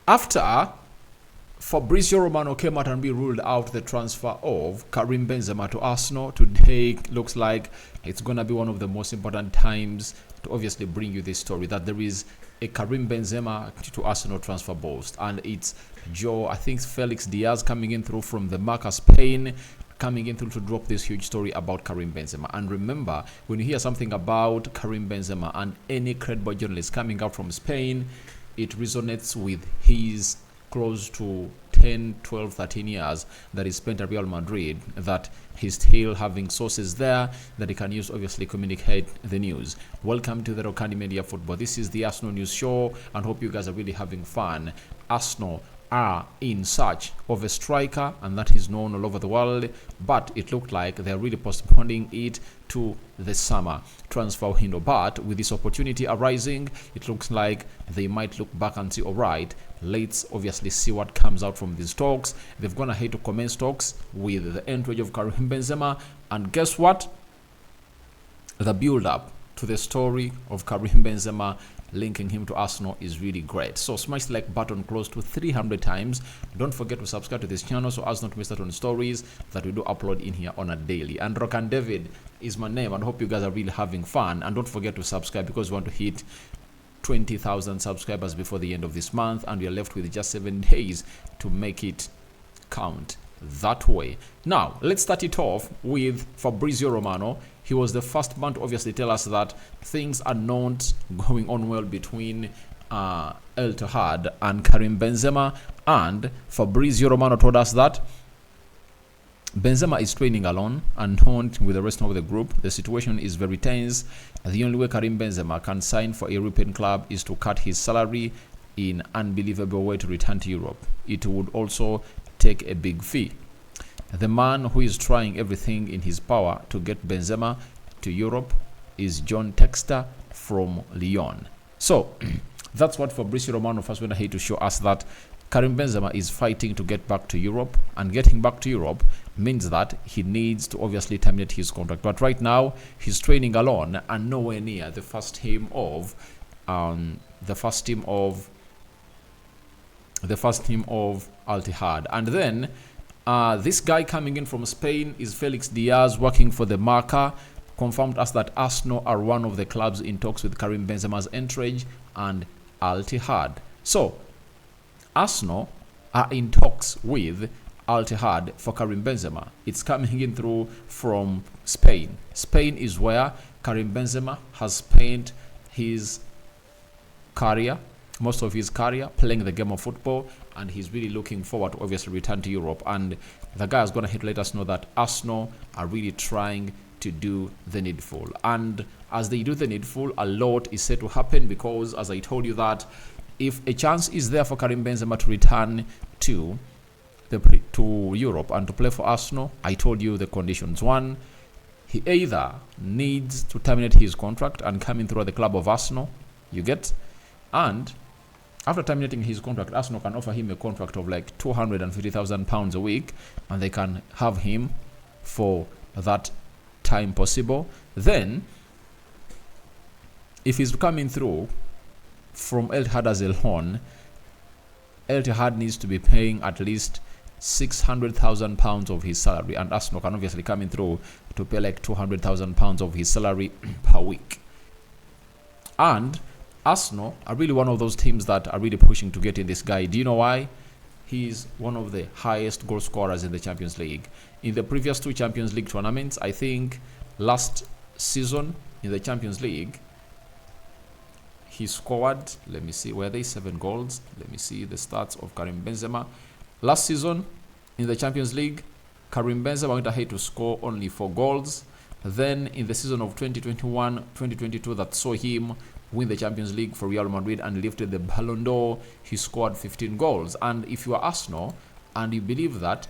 After Fabrizio Romano came out and ruled out the transfer of Karim Benzema to Arsenal, today looks like it's going to be one of the most important times to obviously bring you this story that there is a Karim Benzema to Arsenal transfer boast, and it's I think Felix Diaz coming in through from the Marca Spain, coming in through to drop this huge story about Karim Benzema. And remember, when you hear something about Karim Benzema and any credible journalist coming out from Spain, it resonates with his close to 10, 12, 13 years that he spent at Real Madrid, that he's still having sources there that he can use obviously communicate the news. Welcome to the Rokani Media Football. This is the Arsenal News Show, and hope you guys are really having fun. Arsenal are in search of a striker, and that is known all over the world, but it looked like they're really postponing it to the summer transfer window. But with this opportunity arising, it looks like they might look back and say, all right, let's obviously see what comes out from these talks. They've gone ahead to commence talks with the entourage of Karim Benzema, and guess what? The build-up to the story of Karim Benzema linking him to Arsenal is really great. So smash the like button close to 300 times. Don't forget to subscribe to this channel so as not to miss out on stories that we do upload in here on a daily. And Rokani David is my name, and I hope you guys are really having fun. And don't forget to subscribe because we want to hit 20,000 subscribers before the end of this month, and we are left with just 7 days to make it count that way. Now let's start it off with Fabrizio Romano. He was the first man to obviously tell us that things are not going on well between El Ittihad and Karim Benzema, and Fabrizio Romano told us that Benzema is training alone and not with the rest of the group. The situation is very tense. The only way Karim Benzema can sign for a European club is to cut his salary in unbelievable way to return to Europe. It would also take a big fee. The man who is trying everything in his power to get Benzema to Europe is John Textor from Lyon. So that's what Fabrizio Romano first went ahead to show us, that Karim Benzema is fighting to get back to Europe, and getting back to Europe means that he needs to obviously terminate his contract. But right now he's training alone and nowhere near the first team of Al Ittihad. And then this guy coming in from Spain is Felix Diaz, working for the Marca, confirmed us that Arsenal are one of the clubs in talks with Karim Benzema's entourage and Al Ittihad. So Arsenal are in talks with Al Ittihad for Karim Benzema. It's coming in through from Spain. Spain is where Karim Benzema has spent his career, most of his career, playing the game of football, and he's really looking forward to obviously return to Europe. And the guy is going to let us know that Arsenal are really trying to do the needful, and as they do the needful, a lot is set to happen, because as I told you that if a chance is there for Karim Benzema to return to Europe and to play for Arsenal, I told you the conditions. One, he either needs to terminate his contract and come in through the club of Arsenal, you get, and after terminating his contract, Arsenal can offer him a contract of like £250,000 a week, and they can have him for that time possible. Then, if he's coming through from El Ittihad as a loan, El Ittihad needs to be paying at least £600,000 of his salary, and Arsenal can obviously come in through to pay like £200,000 of his salary per week. And Arsenal are really one of those teams that are really pushing to get in this guy. Do you know why? He's one of the highest goal scorers in the Champions League. In the previous 2 Champions League tournaments, I think last season in the Champions League, he scored, let me see, were they 7 goals? Let me see the stats of Karim Benzema. Last season in the Champions League, Karim Benzema went ahead to score only 4 goals. Then in the season of 2021-2022 that saw him win the Champions League for Real Madrid and lifted the Ballon d'Or, he scored 15 goals. And if you are Arsenal and you believe that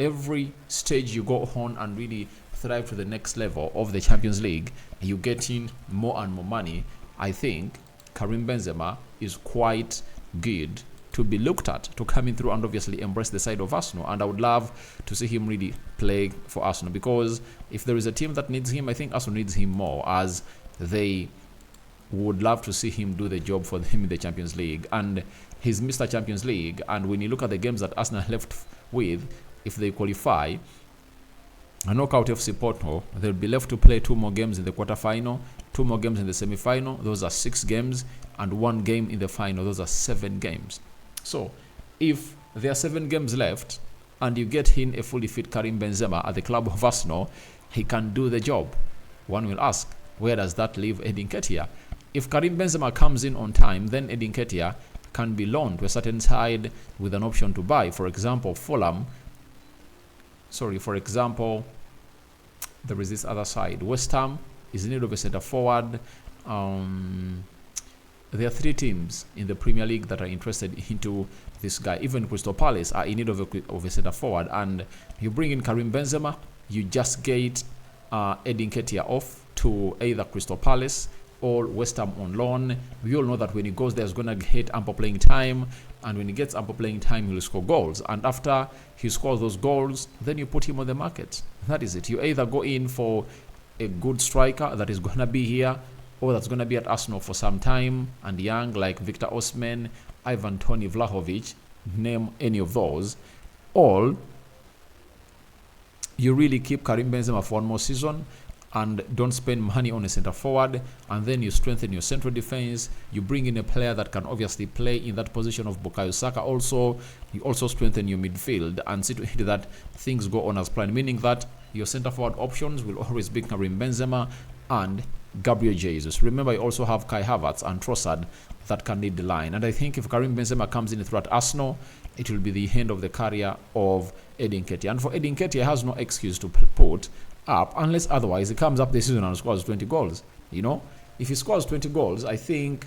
every stage you go on and really thrive to the next level of the Champions League, you get in more and more money, I think Karim Benzema is quite good to be looked at to come in through and obviously embrace the side of Arsenal. And I would love to see him really play for Arsenal, because if there is a team that needs him, I think Arsenal needs him more, as they would love to see him do the job for them in the Champions League. And He's Mr. Champions League, and when you look at the games that Arsenal left with, if they qualify, a knockout FC Porto, they'll be left to play 2 more games in the quarterfinal, 2 more games in the semi-final. Those are 6 games, and 1 game in the final. Those are 7 games. So, if there are 7 games left, and you get in a fully fit Karim Benzema at the club of Arsenal, he can do the job. One will ask, where does that leave Edin Ketia? If Karim Benzema comes in on time, then Edin Ketia can be loaned to a certain side with an option to buy. For example, there is this other side. West Ham is in need of a centre forward. There are 3 teams in the Premier League that are interested into this guy. Even Crystal Palace are in need of a centre forward. And you bring in Karim Benzema, you just get Edin Ketia off to either Crystal Palace or West Ham on loan. We all know that when he goes there, he's going to get ample playing time. And when he gets ample playing time, he'll score goals. And after he scores those goals, then you put him on the market. That is it. You either go in for a good striker that is going to be here, or that's going to be at Arsenal for some time and young, like Victor Osimhen, Ivan Toney Vlahovic, name any of those. Or you really keep Karim Benzema for 1 more season and don't spend money on a centre forward, and then you strengthen your central defense. You bring in a player that can obviously play in that position of Bukayo Saka. Also, you also strengthen your midfield and see to it that things go on as planned, meaning that your centre forward options will always be Karim Benzema and Gabriel Jesus. Remember, you also have Kai Havertz and Trossard that can lead the line. And I think if Karim Benzema comes in throughout Arsenal, it will be the end of the career of Edin Ketia. And for Edin Ketia, he has no excuse to put up unless otherwise he comes up this season and scores 20 goals. You know, if he scores 20 goals, I think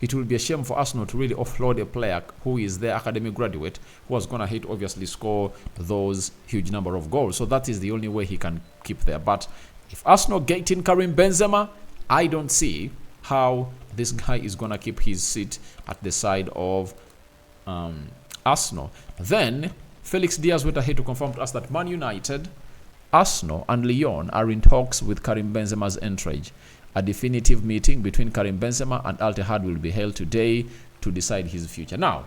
it will be a shame for Arsenal to really offload a player who is their academic graduate, who was going to hit obviously score those huge number of goals. So that is the only way he can keep there. But if Arsenal get in Karim Benzema, I don't see how this guy is going to keep his seat at the side of Arsenal. Then Felix Diaz went ahead to confirm to us that Man United, Arsenal and Lyon are in talks with Karim Benzema's entourage. A definitive meeting between Karim Benzema and Al Ittihad will be held today to decide his future. Now,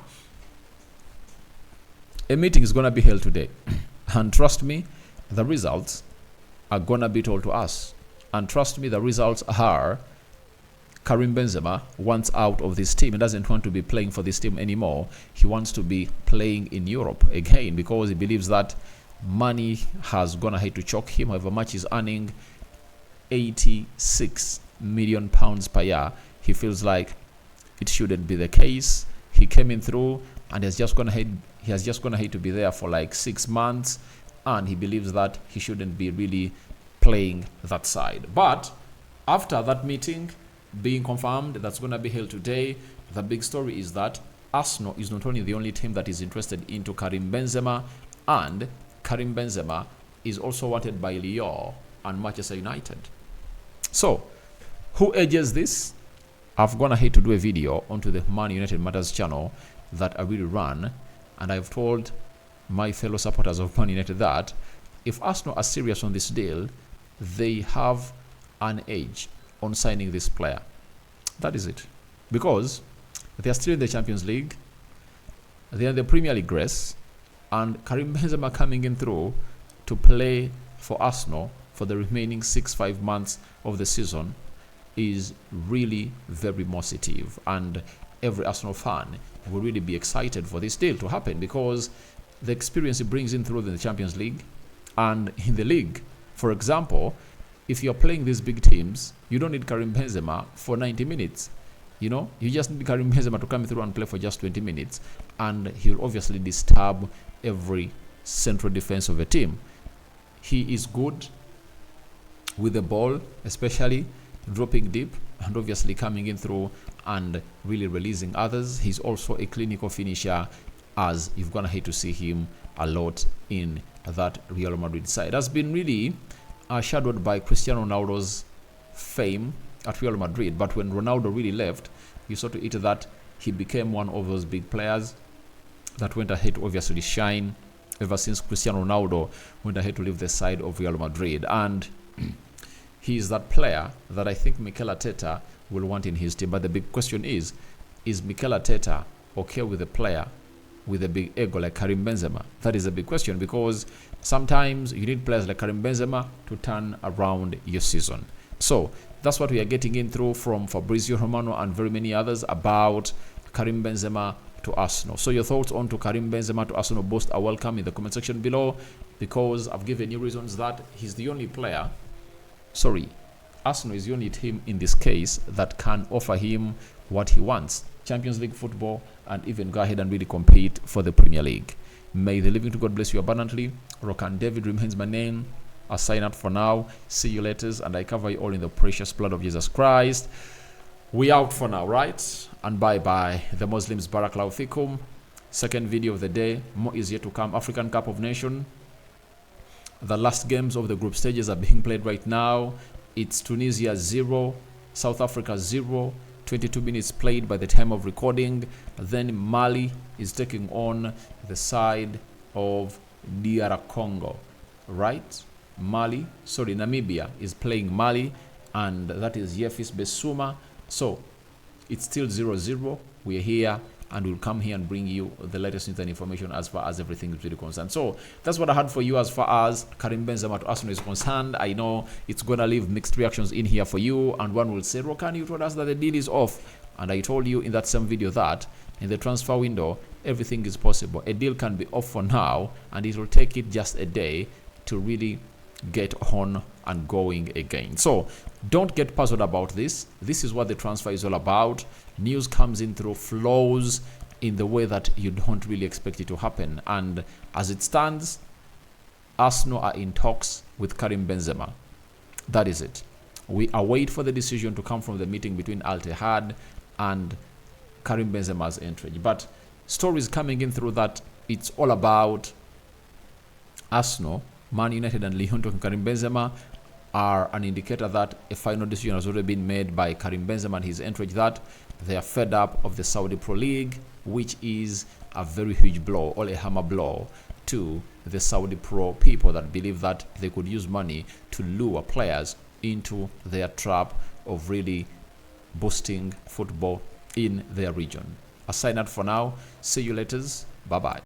a meeting is going to be held today. And trust me, the results are going to be told to us. And trust me, the results are Karim Benzema wants out of this team. He doesn't want to be playing for this team anymore. He wants to be playing in Europe again because he believes that money has gone ahead to choke him. However much he's earning, 86 million pounds per year, he feels like it shouldn't be the case. He came in through and he has just gone ahead to be there for like 6 months, and he believes that he shouldn't be really playing that side. But after that meeting being confirmed, that's going to be held today, the big story is that Arsenal is not only the only team that is interested into Karim Benzema, and Karim Benzema is also wanted by Lyon and Manchester United. So, who edges this? I've gone ahead to do a video onto the Man United Matters channel that I will run, and I've told my fellow supporters of Man United that if Arsenal are serious on this deal, they have an edge on signing this player. That is it. Because they are still in the Champions League, they are in the Premier League race, and Karim Benzema coming in through to play for Arsenal for the remaining 6-5 months of the season is really very positive, and every Arsenal fan will really be excited for this deal to happen because the experience it brings in through the Champions League and in the league. For example, if you're playing these big teams, you don't need Karim Benzema for 90 minutes. You know, you just need Karim Benzema to come through and play for just 20 minutes, and he'll obviously disturb every central defense of a team. He is good with the ball, especially dropping deep and obviously coming in through and really releasing others. He's also a clinical finisher, as you've gonna hate to see him a lot in that Real Madrid side. Has been really shadowed by Cristiano Ronaldo's fame at Real Madrid, but when Ronaldo really left, you saw to it that he became one of those big players that went ahead to obviously shine ever since Cristiano Ronaldo went ahead to leave the side of Real Madrid. And he is that player that I think Mikel Arteta will want in his team. But the big question is Mikel Arteta okay with a player with a big ego like Karim Benzema? That is a big question, because sometimes you need players like Karim Benzema to turn around your season. So that's what we are getting in through from Fabrizio Romano and very many others about Karim Benzema to Arsenal. So your thoughts on to Karim Benzema to Arsenal both are welcome in the comment section below, because I've given you reasons that he's the only player, Arsenal is the only team in this case that can offer him what he wants: Champions League football, and even go ahead and really compete for the Premier League. May the living to God bless you abundantly. Rokani David remains my name. I'll sign out for now. See you later, and I cover you all in the precious blood of Jesus Christ. We out for now, right? And bye-bye. The Muslims, Barakallahu Fikum. Second video of the day. More is yet to come. African Cup of Nations. The last games of the group stages are being played right now. It's Tunisia 0, South Africa 0. 22 minutes played by the time of recording. Then Mali is taking on the side of DR Congo, right? Namibia is playing Mali, and that is Yefis Besuma. So it's still 0-0. We're here, and we'll come here and bring you the latest news and information as far as everything is really concerned. So that's what I had for you as far as Karim Benzema to Arsenal is concerned. I know it's going to leave mixed reactions in here for you, and one will say, Rokani, you told us that the deal is off. And I told you in that same video that in the transfer window, everything is possible. A deal can be off for now, and it will take it just a day to really get on and going again. So don't get puzzled about this. This is what the transfer is all about. News comes in through flows in the way that you don't really expect it to happen. And as it stands, Arsenal are in talks with Karim Benzema. That is it. We await for the decision to come from the meeting between Al Ittihad and Karim Benzema's entry. But stories coming in through that it's all about Arsenal, Man United and Lyon talking Karim Benzema are an indicator that a final decision has already been made by Karim Benzema and his entourage that they are fed up of the Saudi Pro League, which is a very huge blow, or a hammer blow to the Saudi Pro people that believe that they could use money to lure players into their trap of really boosting football in their region. I sign out for now. See you later. Bye-bye.